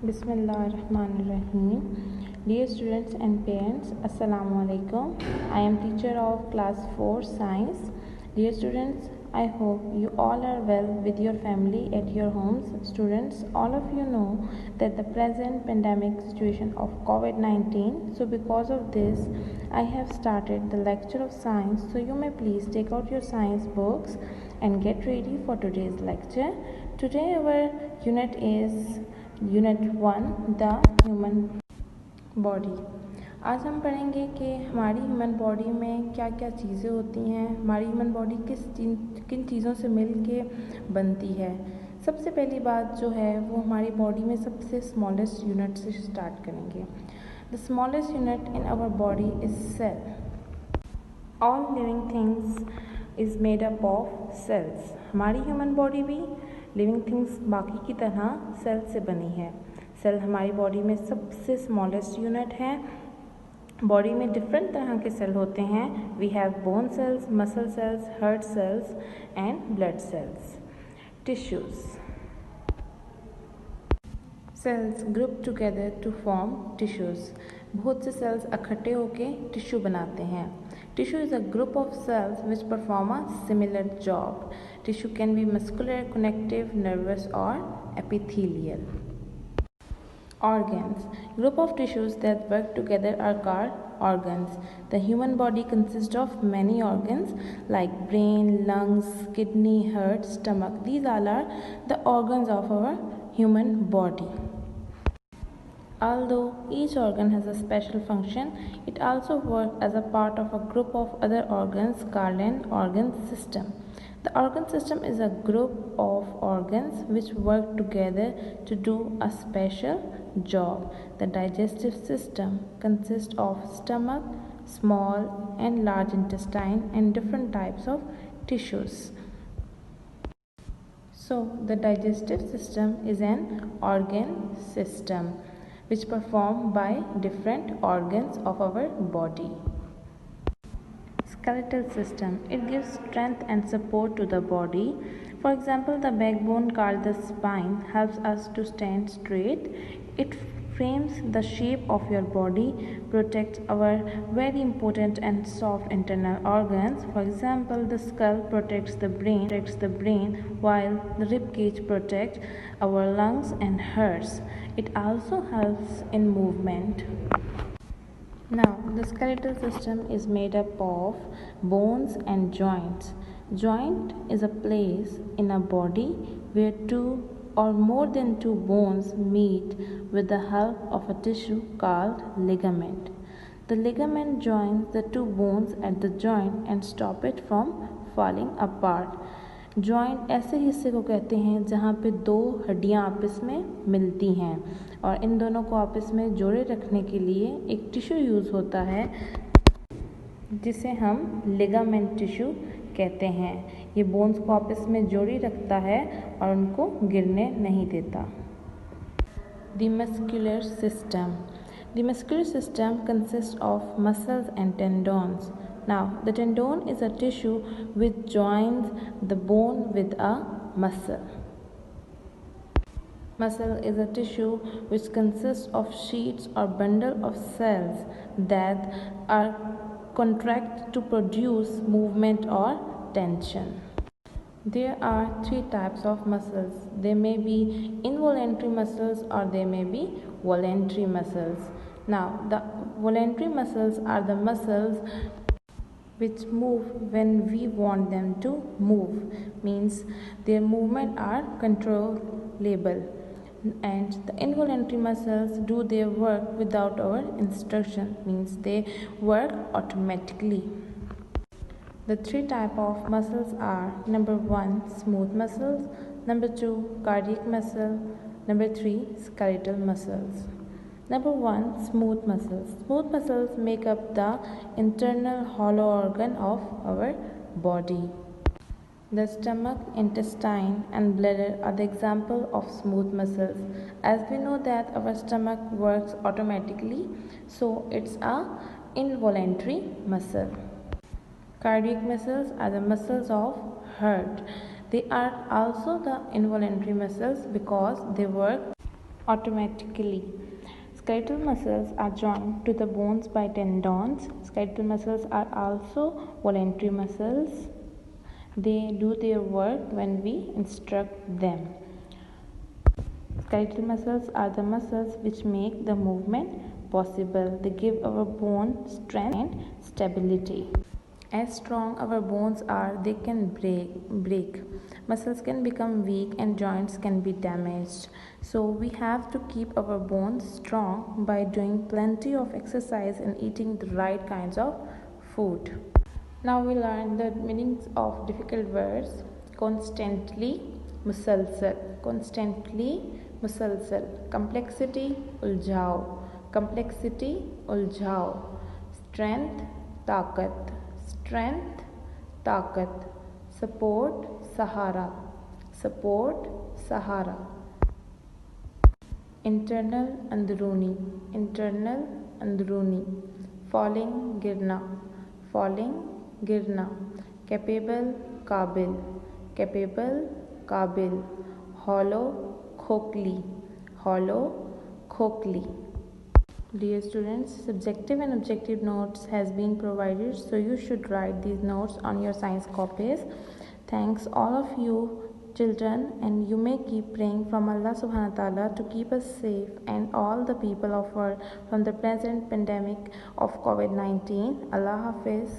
Bismillahirrahmanirrahim. Dear students and parents, Assalamu alaikum. I am teacher of class 4 science. Dear students, I hope you all are well with your family at your homes. Students, all of you know that the present pandemic situation of COVID-19. So because of this, I have started the lecture of science. So you may please take out your science books and get ready for today's lecture. Today our unit is unit 1 the human body. आज हम पढ़ेंगे कि हमारी human body में क्या क्या चीज़ें होती हैं, हमारी ह्यूमन बॉडी किन चीज़ों से मिल के बनती है। सबसे पहली बात जो है वो हमारी बॉडी में सबसे स्मॉलेस्ट यूनिट से स्टार्ट करेंगे। The smallest unit in our body is cell. All living things is made up of cells. हमारी ह्यूमन बॉडी भी लिविंग थिंग्स बाकी की तरह सेल से बनी है। सेल हमारी बॉडी में सबसे स्मॉलेस्ट यूनिट है। बॉडी में डिफरेंट तरह के सेल होते हैं। We have bone cells, muscle cells, heart cells and blood cells. Tissues. Cells group together to form tissues. बहुत से सेल्स इकट्ठे होके टिश्यू बनाते हैं। Tissue is a group of cells which perform a similar job. Tissue can be muscular, connective, nervous or epithelial. Organs. Group of tissues that work together are called organs. The human body consists of many organs like brain, lungs, kidney, heart, stomach. These all are the organs of our human body. Although each organ has a special function, it also works as a part of a group of other organs called an organ system. The organ system is a group of organs which work together to do a special job. The digestive system consists of stomach, small and large intestine and different types of tissues. So, the digestive system is an organ system which performed by different organs of our body. Skeletal system. It gives strength and support to the body. For example, the backbone called the spine helps us to stand straight. It frames the shape of your body, protects our very important and soft internal organs. For example, the skull protects the brain, while the rib cage protects our lungs and hearts. It also helps in movement. Now, the skeletal system is made up of bones and joints. Joint is a place in a body where two or more than two bones meet with the help of a tissue called ligament. The ligament joins the two bones at the joint and stop it from falling apart. Joint ऐसे हिस्से को कहते हैं जहाँ पे दो हड्डियाँ आपस में मिलती हैं और इन दोनों को आपस में जोड़े रखने के लिए एक टिश्यू यूज़ होता है जिसे हम लिगामेंट टिश्यू कहते हैं। ये बोन्स को आपस में जोड़ी रखता है और उनको गिरने नहीं देता। The muscular system. The muscular system consist of muscles and टेंडोन्स. Now, the tendon is a tissue which joins the bone with a muscle. Muscle is a tissue which consists of sheets or bundle of cells that are contract to produce movement or tension. There are three types of muscles. They may be involuntary muscles or they may be voluntary muscles. Now, the voluntary muscles are the muscles which move when we want them to move, means their movement are controllable, and the involuntary muscles do their work without our instruction, means they work automatically. The three type of muscles are: number 1 smooth muscles, number 2 cardiac muscle, number 3 skeletal muscles. Number 1 smooth muscles. Smooth muscles make up the internal hollow organ of our body. The stomach, intestine and bladder are the example of smooth muscles. As we know that our stomach works automatically, so it's a involuntary muscle. Cardiac muscles are the muscles of heart. They are also the involuntary muscles because they work automatically. Skeletal muscles are joined to the bones by tendons. Skeletal muscles are also voluntary muscles. They do their work when we instruct them. Skeletal muscles are the muscles which make the movement possible. They give our bone strength and stability. As strong our bones are, they can break. Muscles can become weak and joints can be damaged. So we have to keep our bones strong by doing plenty of exercise and eating the right kinds of food. Now we learn the meanings of difficult words. Constantly, musalsal. Constantly, musalsal. Complexity, uljhao. Complexity, uljhao. Strength, ताकत. Strength, ताकत. Support, सहारा. Support, सहारा. Internal, अंदरूनी. Internal, अंदरूनी. Falling, गिरना. Falling, गिरना. Capable, काबिल. Capable, काबिल. Hollow, खोखली. Hollow, खोखली. Dear students, subjective and objective notes has been provided, so you should write these notes on your science copies. Thanks all of you children, and you may keep praying from Allah subhanahu wa ta'ala to keep us safe and all the people of world from the present pandemic of COVID-19. Allah Hafiz.